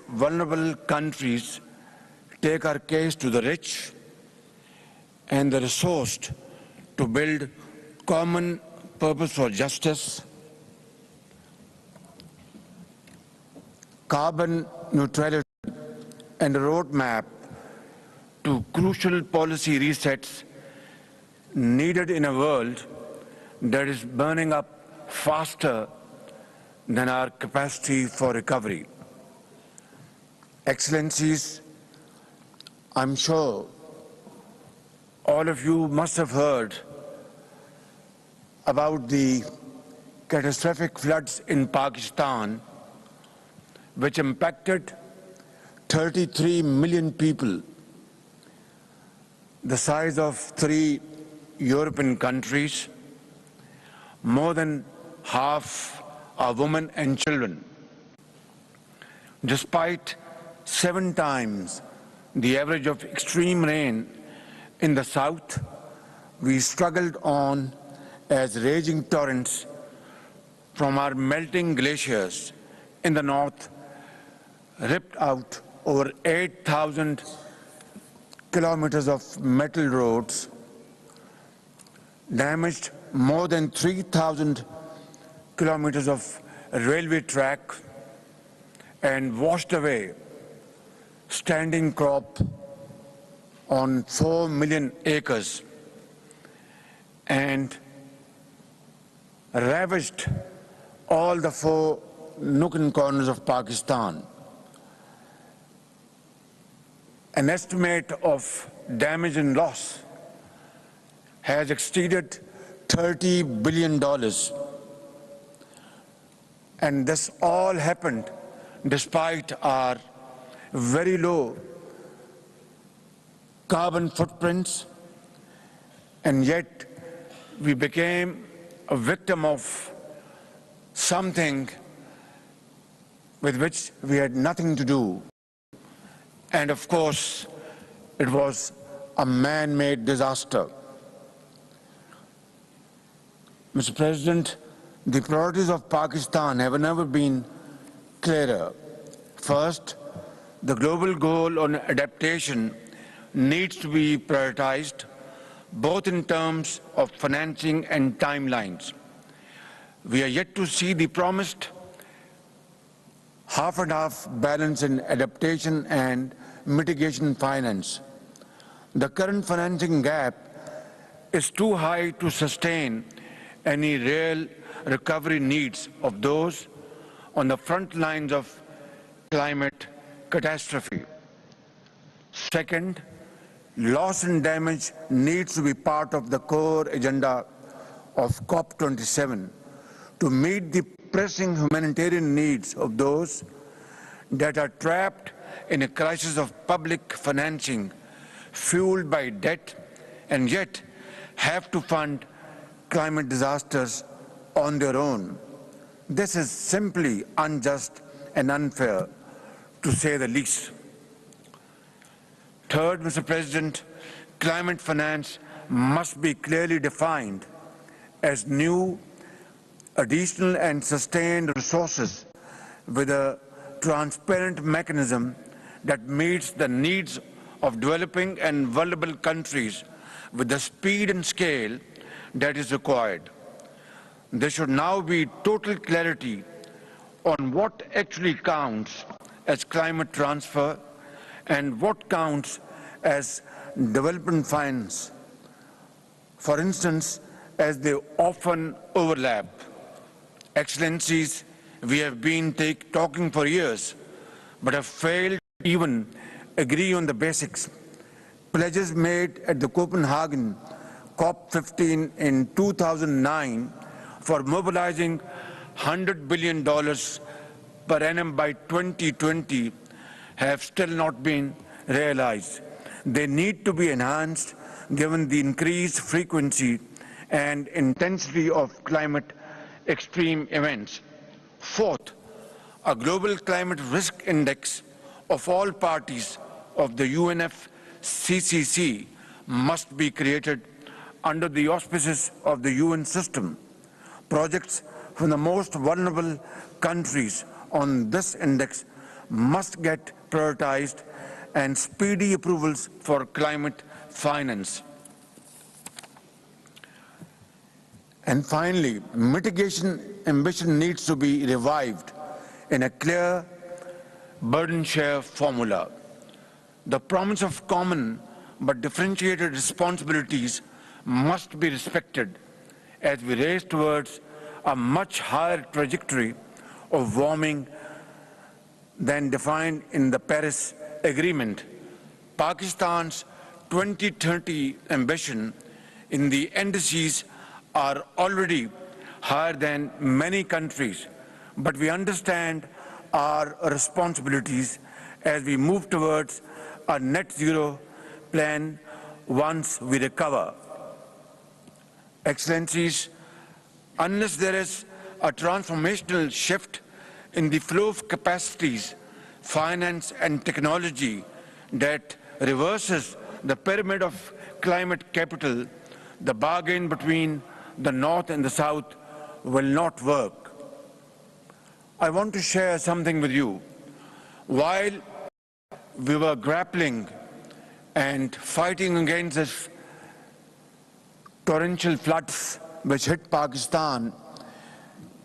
vulnerable countries take our case to the rich and the resourced to build common purpose for justice, carbon neutrality, and a roadmap to crucial policy resets needed in a world that is burning up faster than our capacity for recovery. Excellencies, I'm sure all of you must have heard about the catastrophic floods in Pakistan, which impacted 33 million people, the size of 3 European countries. More than half are women and children. Despite 7 times the average of extreme rain in the south, we struggled on as raging torrents from our melting glaciers in the north ripped out over 8,000 kilometers of metal roads, damaged more than 3,000 kilometers of railway track, and washed away standing crop on 4 million acres, and ravaged all the 4 nook and corners of Pakistan. An estimate of damage and loss has exceeded $30 billion. And this all happened despite our very low carbon footprints, and yet we became a victim of something with which we had nothing to do. And of course, it was a man-made disaster. Mr. President, the priorities of Pakistan have never been clearer. First, the global goal on adaptation needs to be prioritized, both in terms of financing and timelines. We are yet to see the promised half and half balance in adaptation and mitigation finance. The current financing gap is too high to sustain any real recovery needs of those on the front lines of climate catastrophe. Second, loss and damage needs to be part of the core agenda of COP27 to meet the pressing humanitarian needs of those that are trapped in a crisis of public financing fueled by debt and yet have to fund climate disasters on their own. This is simply unjust and unfair, to say the least. Third, Mr. President, climate finance must be clearly defined as new, additional and sustained resources with a transparent mechanism that meets the needs of developing and vulnerable countries with the speed and scale that is required. There should now be total clarity on what actually counts as climate transfer and what counts as development finance, for instance, as they often overlap. Excellencies, we have been talking for years, but have failed to even agree on the basics. Pledges made at the Copenhagen COP15 in 2009 for mobilizing $100 billion per annum by 2020 have still not been realized. They need to be enhanced given the increased frequency and intensity of climate extreme events. Fourth, a global climate risk index of all parties of the UNFCCC must be created under the auspices of the UN system. Projects from the most vulnerable countries on this index must get prioritized and speedy approvals for climate finance. And finally, mitigation ambition needs to be revived in a clear burden share formula. The promise of common but differentiated responsibilities must be respected as we race towards a much higher trajectory of warming than defined in the Paris Agreement. Pakistan's 2030 ambition in the indices are already higher than many countries, but we understand our responsibilities as we move towards a net zero plan once we recover. Excellencies, unless there is a transformational shift in the flow of capacities, finance and technology that reverses the pyramid of climate capital, the bargain between the North and the South will not work. I want to share something with you. While we were grappling and fighting against this torrential floods which hit Pakistan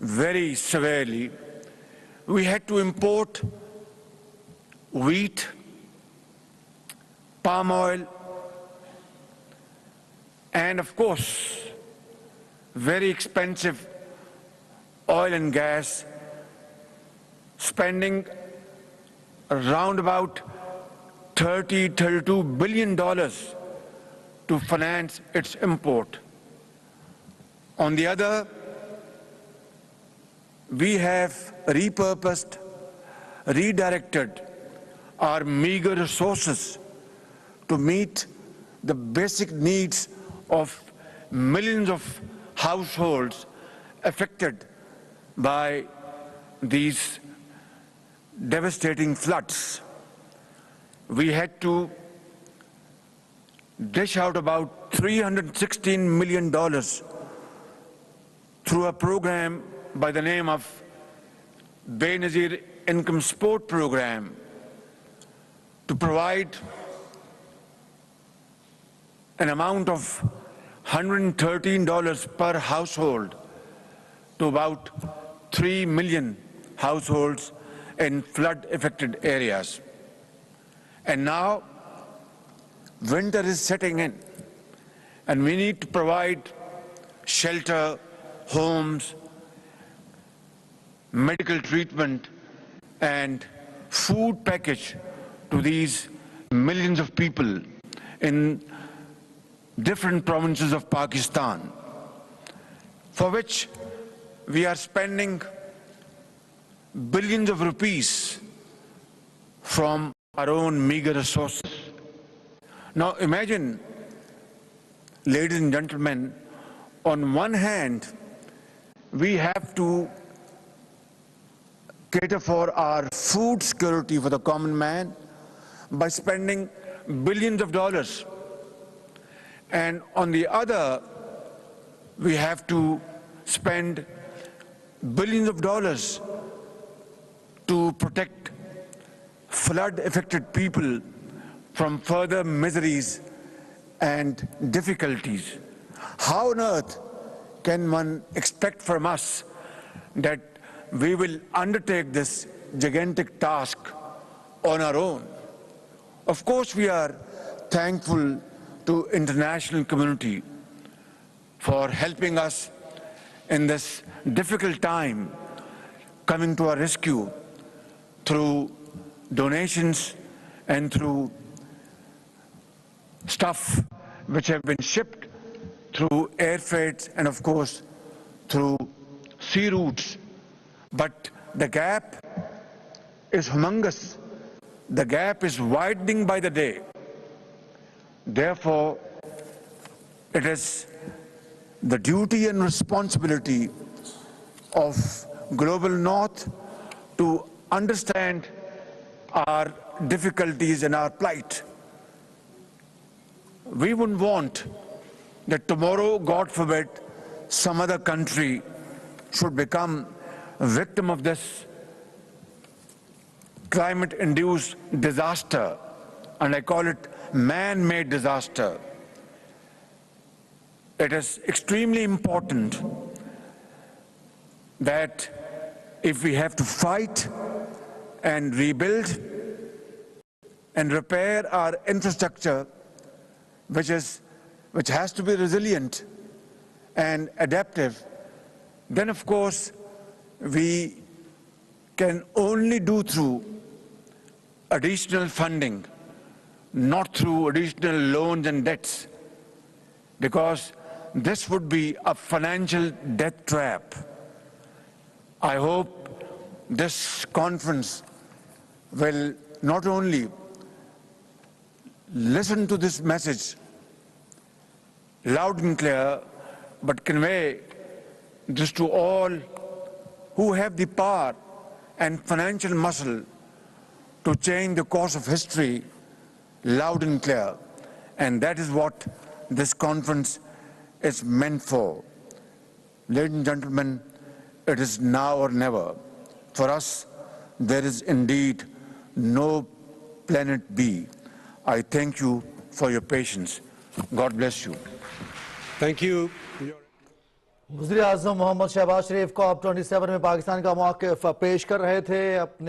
very severely, we had to import wheat, palm oil, and of course, very expensive oil and gas, spending around about $32 billion to finance its import. On the other, we have repurposed, redirected our meager resources to meet the basic needs of millions of households affected by these devastating floods. We had to dish out about $316 million through a program by the name of Benazir Income Support Program to provide an amount of $113 per household to about 3 million households in flood-affected areas. And now, winter is setting in, and we need to provide shelter, homes, medical treatment, and food package to these millions of people in different provinces of Pakistan, for which we are spending billions of rupees from our own meager resources. Now imagine, ladies and gentlemen, on one hand, we have to cater for our food security for the common man by spending billions of dollars. And on the other, we have to spend billions of dollars to protect flood-affected people from further miseries and difficulties. How on earth can one expect from us that we will undertake this gigantic task on our own? Of course, we are thankful to international community for helping us in this difficult time, coming to our rescue through donations and through stuff which have been shipped through air freights and of course through sea routes. But the gap is humongous. The gap is widening by the day. Therefore, it is the duty and responsibility of Global North to understand our difficulties and our plight. We wouldn't want that tomorrow, God forbid, some other country should become a victim of this climate-induced disaster, and I call it man-made disaster. It is extremely important that if we have to fight and rebuild and repair our infrastructure, which has to be resilient and adaptive, then of course we can only do through additional funding, not through additional loans and debts, because this would be a financial death trap. I hope this conference will not only listen to this message loud and clear, but convey this to all who have the power and financial muscle to change the course of history loud and clear. And that is what this conference is meant for. Ladies and gentlemen, it is now or never. For us, there is indeed no planet B. I thank you for your patience. God bless you. Thank you. वज़ीर आज़म मोहम्मद शहबाज शरीफ को COP27 में पाकिस्तान का मौक़िफ़ पेश कर रहे थे अपने